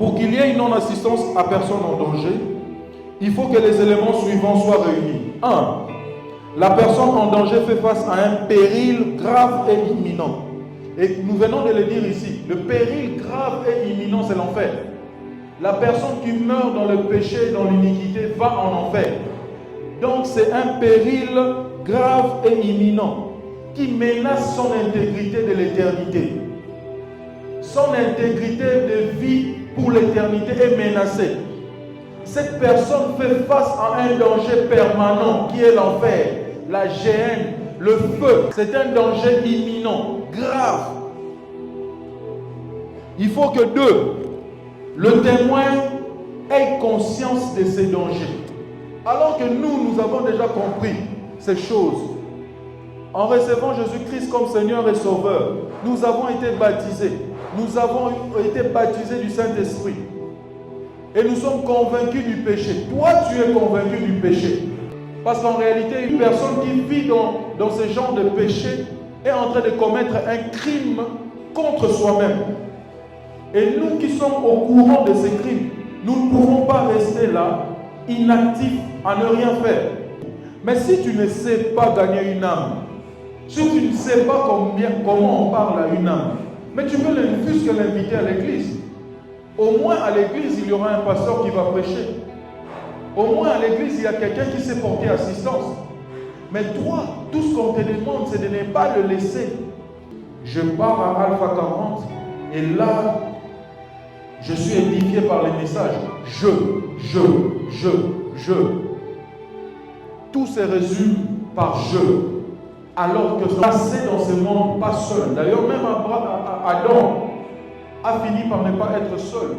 Pour qu'il y ait une non-assistance à personne en danger, il faut que les éléments suivants soient réunis. 1. La personne en danger fait face à un péril grave et imminent. Et nous venons de le dire ici, le péril grave et imminent, c'est l'enfer. La personne qui meurt dans le péché, dans l'iniquité, va en enfer. Donc c'est un péril grave et imminent qui menace son intégrité de l'éternité. Son intégrité de vie pour l'éternité est menacée. Cette personne fait face à un danger permanent qui est l'enfer, la géhenne, le feu. C'est un danger imminent, grave. Il faut que le témoin ait conscience de ces dangers. Alors que nous avons déjà compris ces choses. En recevant Jésus-Christ comme Seigneur et Sauveur, nous avons été baptisés. Nous avons été baptisés du Saint-Esprit. Et nous sommes convaincus du péché. Toi, tu es convaincu du péché. Parce qu'en réalité, une personne qui vit dans ce genre de péché est en train de commettre un crime contre soi-même. Et nous qui sommes au courant de ces crimes, nous ne pouvons pas rester là, inactifs, à ne rien faire. Mais si tu ne sais pas gagner une âme, si tu ne sais pas comment on parle à une âme, mais tu peux plus que l'inviter à l'église. Au moins à l'église, il y aura un pasteur qui va prêcher. Au moins à l'église, il y a quelqu'un qui sait porter assistance. Mais toi, tout ce qu'on te demande, c'est de ne pas le laisser. Je pars à Alpha 40 et là, je suis édifié par les messages. Je. Tout se résume par je. Alors que passer dans ce monde pas seul. D'ailleurs, même Adam a fini par ne pas être seul.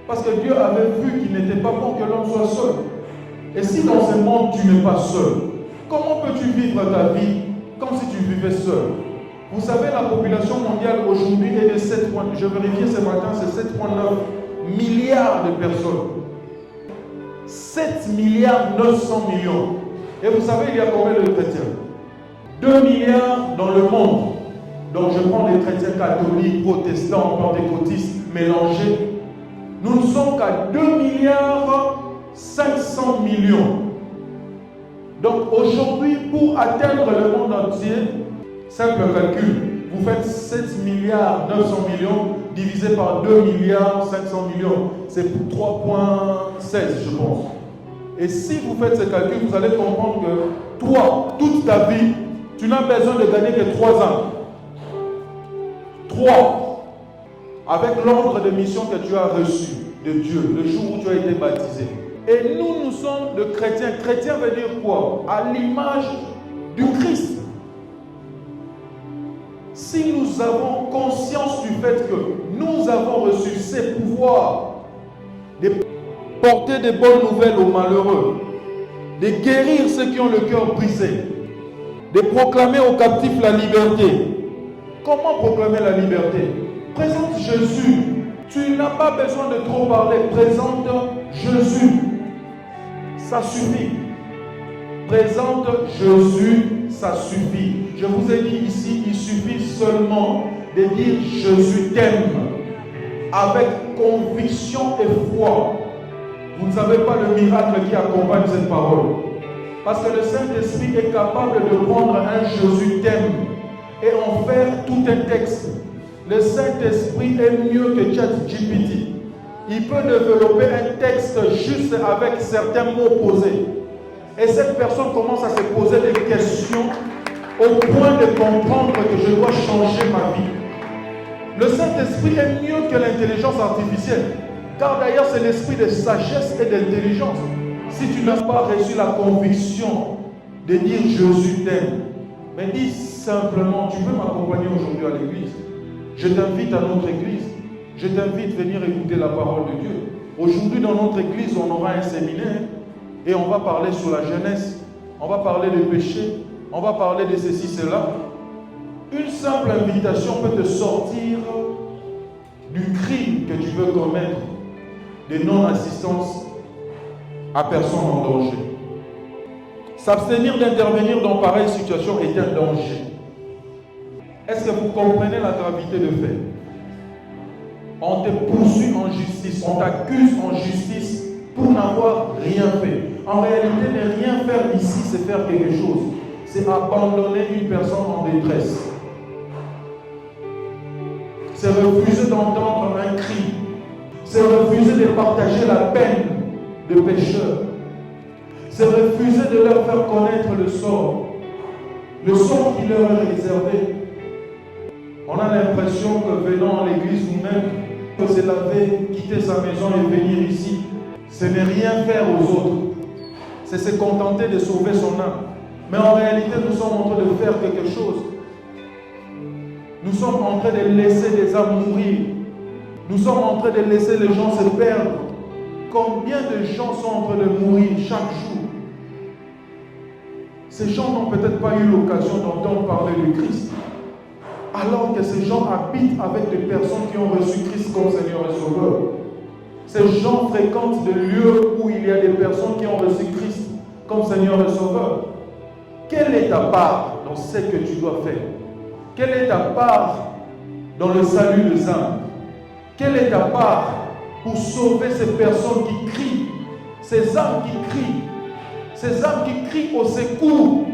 Parce que Dieu avait vu qu'il n'était pas bon que l'homme soit seul. Et si dans ce monde tu n'es pas seul, comment peux-tu vivre ta vie comme si tu vivais seul? Vous savez, la population mondiale aujourd'hui est de 7 points. Je vérifiais ce matin, c'est 7,9 milliards de personnes. 7 milliards 900 millions. Et vous savez, il y a combien de chrétiens? 2 milliards dans le monde. Donc je prends les chrétiens catholiques, protestants, pentecôtistes mélangés. Nous ne sommes qu'à 2 milliards 500 millions. Donc aujourd'hui, pour atteindre le monde entier, simple calcul, vous faites 7 milliards 900 millions divisé par 2 milliards 500 millions. C'est 3,16 je pense. Et si vous faites ce calcul, vous allez comprendre que toi, toute ta vie, tu n'as besoin de gagner que 3 ans. 3. Avec l'ordre de mission que tu as reçu de Dieu, le jour où tu as été baptisé. Et nous sommes de chrétiens. Chrétien veut dire quoi? À l'image du Christ. Si nous avons conscience du fait que nous avons reçu ces pouvoirs de porter des bonnes nouvelles aux malheureux, de guérir ceux qui ont le cœur brisé, de proclamer aux captifs la liberté. Comment proclamer la liberté? Présente Jésus. Tu n'as pas besoin de trop parler. Présente Jésus. Ça suffit. Présente Jésus, ça suffit. Je vous ai dit ici, il suffit seulement de dire Jésus t'aime avec conviction et foi. Vous ne savez pas le miracle qui accompagne cette parole. Parce que le Saint-Esprit est capable de prendre un Jésus t'aime et en faire tout un texte. Le Saint-Esprit est mieux que ChatGPT. Il peut développer un texte juste avec certains mots posés. Et cette personne commence à se poser des questions au point de comprendre que je dois changer ma vie. Le Saint-Esprit est mieux que l'intelligence artificielle. Car d'ailleurs, c'est l'esprit de sagesse et d'intelligence. Si tu n'as pas reçu la conviction de dire Jésus t'aime, mais dis simplement, tu peux m'accompagner aujourd'hui à l'église. Je t'invite à notre église. Je t'invite à venir écouter la parole de Dieu. Aujourd'hui, dans notre église, on aura un séminaire et on va parler sur la jeunesse. On va parler des péchés. On va parler de ceci, cela. Une simple invitation peut te sortir du crime que tu veux commettre, de non-assistance à personne en danger. S'abstenir d'intervenir dans pareille situation est un danger. Est-ce que vous comprenez la gravité de fait? On te poursuit en justice. on t'accuse en justice pour n'avoir rien fait. En réalité, ne rien faire ici, c'est faire quelque chose. C'est abandonner une personne en détresse. C'est refuser d'entendre un cri. C'est refuser de partager la peine de pécheurs. C'est refuser de leur faire connaître le sort qui leur est réservé. On a l'impression que venant à l'église nous-mêmes, que c'est laver, quitter sa maison et venir ici, ce n'est rien faire aux autres. C'est se contenter de sauver son âme. Mais en réalité, nous sommes en train de faire quelque chose. Nous sommes en train de laisser des âmes mourir. Nous sommes en train de laisser les gens se perdre. Combien de gens sont en train de mourir chaque jour? Ces gens n'ont peut-être pas eu l'occasion d'entendre parler de Christ. Alors que ces gens habitent avec des personnes qui ont reçu Christ comme Seigneur et Sauveur. Ces gens fréquentent des lieux où il y a des personnes qui ont reçu Christ comme Seigneur et Sauveur. Quelle est ta part dans ce que tu dois faire? Quelle est ta part dans le salut des âmes? Quelle est ta part pour sauver ces personnes qui crient, ces âmes qui crient au secours?